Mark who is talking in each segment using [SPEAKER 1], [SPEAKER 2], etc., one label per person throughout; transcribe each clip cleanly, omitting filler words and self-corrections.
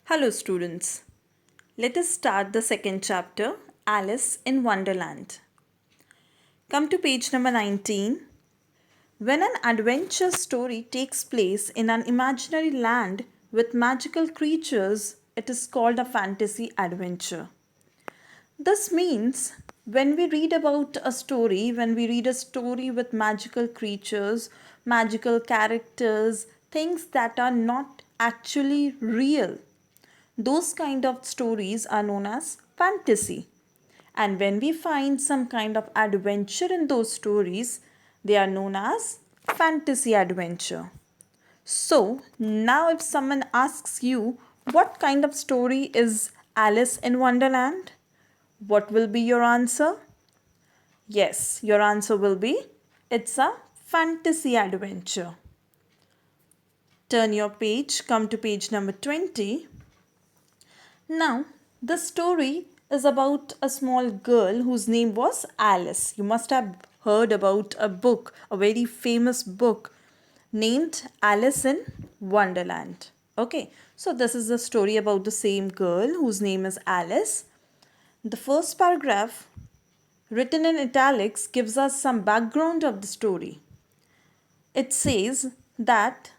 [SPEAKER 1] Hello students. Let us start the second chapter, Alice in Wonderland. Come to page number 19. When an adventure story takes place in an imaginary land with magical creatures, it is called a fantasy adventure. This means when we read about a story, when we read a story with magical creatures, magical characters, things that are not actually real, those kind of stories are known as fantasy. And when we find some kind of adventure in those stories, they are known as fantasy adventure. So, now if someone asks you what kind of story is Alice in Wonderland, what will be your answer? Yes, your answer will be it's a fantasy adventure. Turn your page, come to page number 20. Now, the story is about a small girl whose name was Alice. You must have heard about a book, a very famous book named Alice in Wonderland. Okay, so this is the story about the same girl whose name is Alice. The first paragraph, written in italics, gives us some background of the story. It says that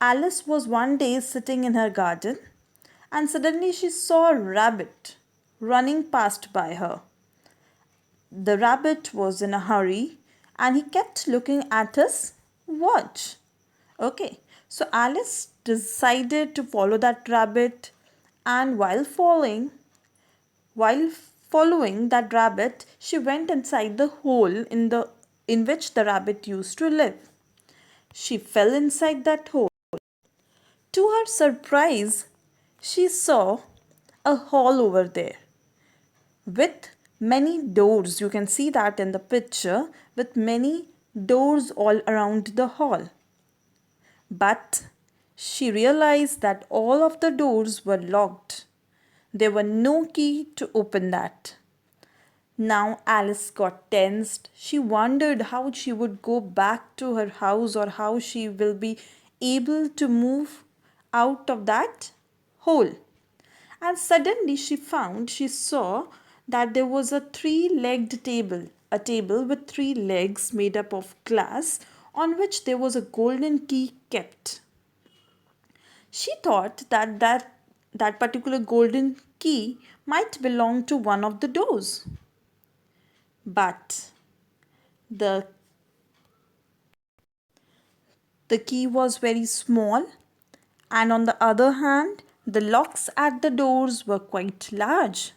[SPEAKER 1] Alice was one day sitting in her garden and suddenly she saw a rabbit running past by her. The rabbit was in a hurry and he kept looking at his watch. Okay, so Alice decided to follow that rabbit, and while following that rabbit, she went inside the hole in which the rabbit used to live. She fell inside that hole. To her surprise, she saw a hall over there with many doors. You can see that in the picture, with many doors all around the hall. But she realized that all of the doors were locked. There were no key to open that. Now Alice got tensed. She wondered how she would go back to her house or how she will be able to move out of that hole. And suddenly she saw that there was a three-legged table, a table with three legs made up of glass on which there was a golden key kept. She thought that particular golden key might belong to one of the doors. But the key was very small, and on the other hand, the locks at the doors were quite large.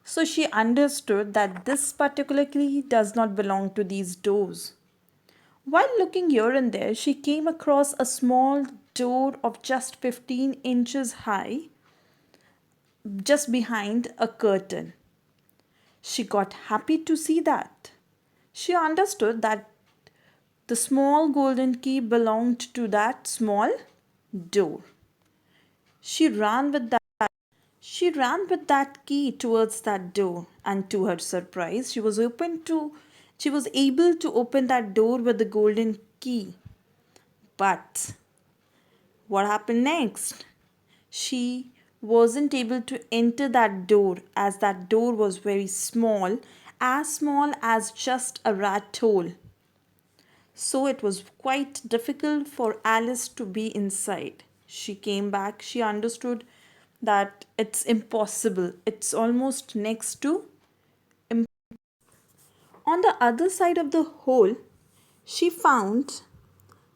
[SPEAKER 1] So she understood that this particular key does not belong to these doors. While looking here and there, she came across a small door of just 15 inches high, just behind a curtain. She got happy to see that. She understood that the small golden key belonged to that small door. She ran with that She ran with that key towards that door, and to her surprise, she was able to open that door with the golden key. But what happened next? She wasn't able to enter that door as that door was very small as just a rat hole. So it was quite difficult for Alice to be inside. She came back, she understood that it's impossible. It's almost next to on the other side of the hole, she found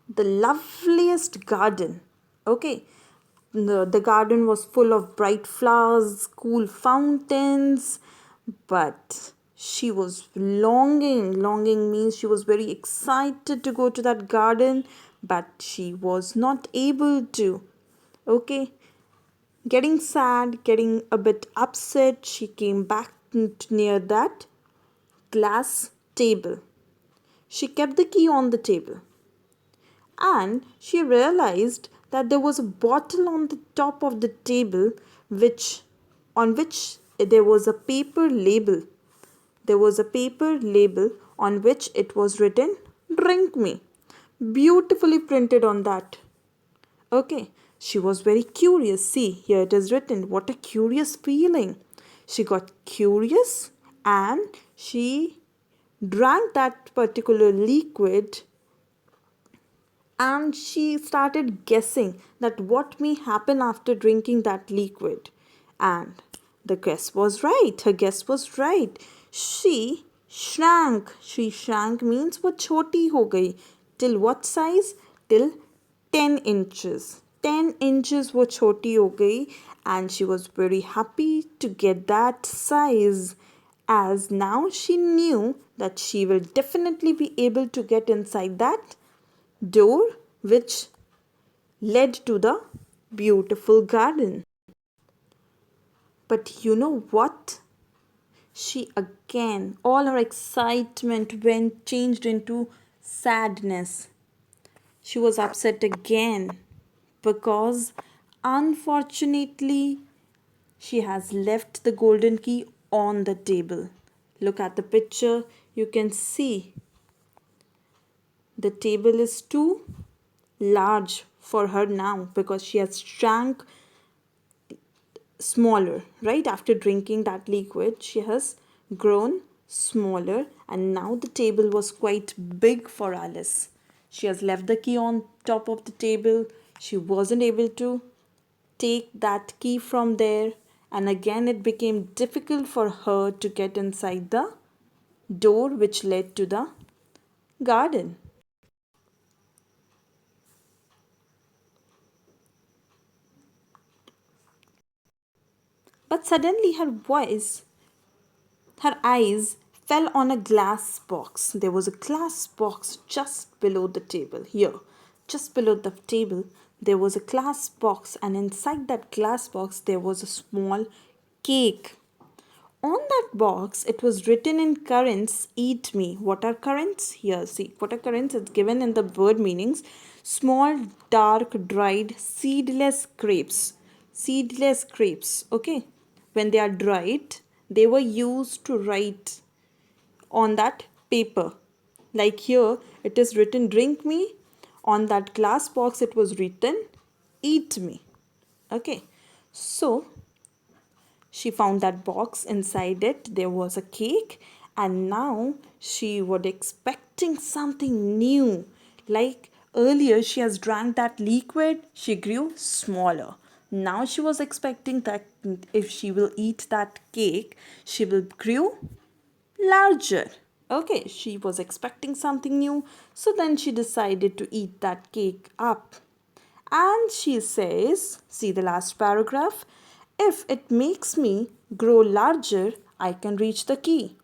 [SPEAKER 1] the loveliest garden. Okay, the garden was full of bright flowers, cool fountains, but she was longing means she was very excited to go to that garden, but she was not able to. Okay, getting sad, getting a bit upset, she came back near that glass table. She kept the key on the table and she realized that there was a bottle on the top of the table on which there was a paper label. There was a paper label on which it was written, "Drink me." Beautifully printed on that. Okay, She was very curious. See, here it is written, what a curious feeling. She got curious and she drank that particular liquid, and she started guessing that what may happen after drinking that liquid. And the guess was right. Her guess was right. She shrank. She shrank means वो छोटी हो गई. Till what size? Till 10 inches. 10 inches वो छोटी हो गई, and she was very happy to get that size, as now she knew that she will definitely be able to get inside that door which led to the beautiful garden. But you know what? She again, all her excitement went changed into sadness. She was upset again because unfortunately she has left the golden key on the table. Look at the picture, you can see the table is too large for her now because she has shrunk smaller, right? After drinking that liquid, she has grown smaller, and now the table was quite big for Alice. She has left the key on top of the table. She wasn't able to take that key from there, and again it became difficult for her to get inside the door which led to the garden. But suddenly her eyes fell on a glass box. There was a glass box just below the table. Here, just below the table, there was a glass box, and inside that glass box, there was a small cake. On that box, it was written in currants, eat me. What are currants? Here, see, what are currants? It's given in the word meanings. Small, dark, dried, seedless grapes. Seedless grapes, okay? When they are dried, they were used to write on that paper. Like here, it is written, drink me. On that glass box, it was written, eat me. Okay, so she found that box. Inside it, there was a cake, and now she was expecting something new. Like earlier, she has drank that liquid, she grew smaller. Now she was expecting that if she will eat that cake, she will grow larger. Okay, she was expecting something new, so then she decided to eat that cake up. And she says, see the last paragraph, if it makes me grow larger, I can reach the key.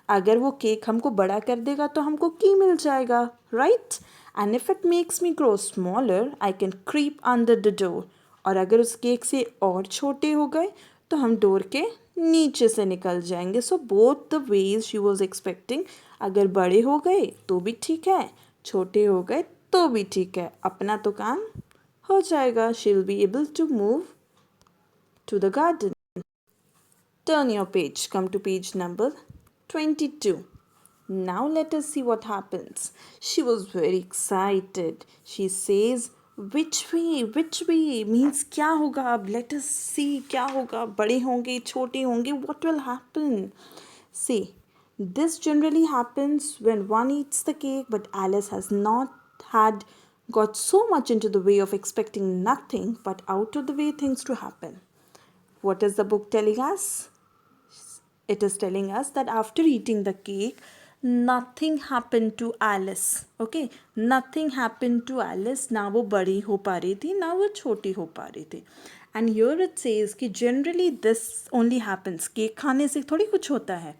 [SPEAKER 1] अगर वो cake हमको बड़ा कर देगा तो हमको की मिल जाएगा, right? And if it makes me grow smaller, I can creep under the door. और अगर उस केक से और छोटे हो गए तो हम डोर के नीचे से निकल जाएंगे. So both the ways she was expecting, अगर बड़े हो गए तो भी ठीक है, छोटे हो गए तो भी ठीक है, अपना तो काम हो जाएगा. She will be able to move to the garden. Turn your page, come to page number 22. Now let us see what happens. She was very excited. She says, which way means क्या होगा अब, let us see क्या होगा, बड़े होंगे छोटे होंगे, what will happen. See, this generally happens when one eats the cake, but Alice has not had got so much into the way of expecting nothing but out of the way things to happen. What is the book telling us? It is telling us that after eating the cake, nothing happened to Alice. Okay, nothing happened to Alice. ना वो बड़ी हो पा रही थी, ना वो छोटी हो पा रही थी. And here it says कि generally this only happens. Cake खाने से थोड़ी कुछ होता है.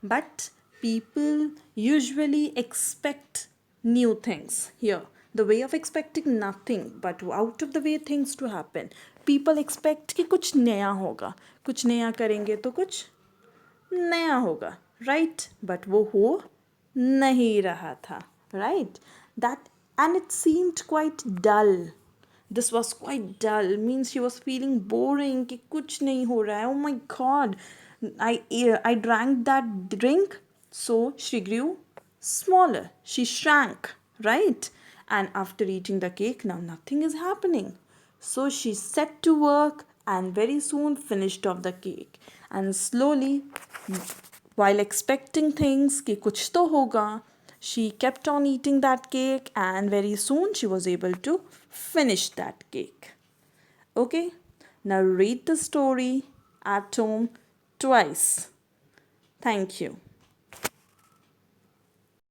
[SPEAKER 1] But people usually expect new things here. The way of expecting nothing but out of the way things to happen. People expect कि कुछ नया होगा, कुछ नया करेंगे तो कुछ नया होगा, राइट? बट वो हो नहीं रहा था, right? That and it seemed quite dull. This was quite dull means she was feeling boring कि कुछ नहीं हो रहा है. Oh my god, I drank that drink, so she grew smaller. She shrank, right? And after eating the cake, now nothing is happening. So she set to work and very soon finished off the cake. And slowly, while expecting things कि कुछ तो होगा, she kept on eating that cake and very soon she was able to finish that cake. Okay, now read the story at home twice. Thank you.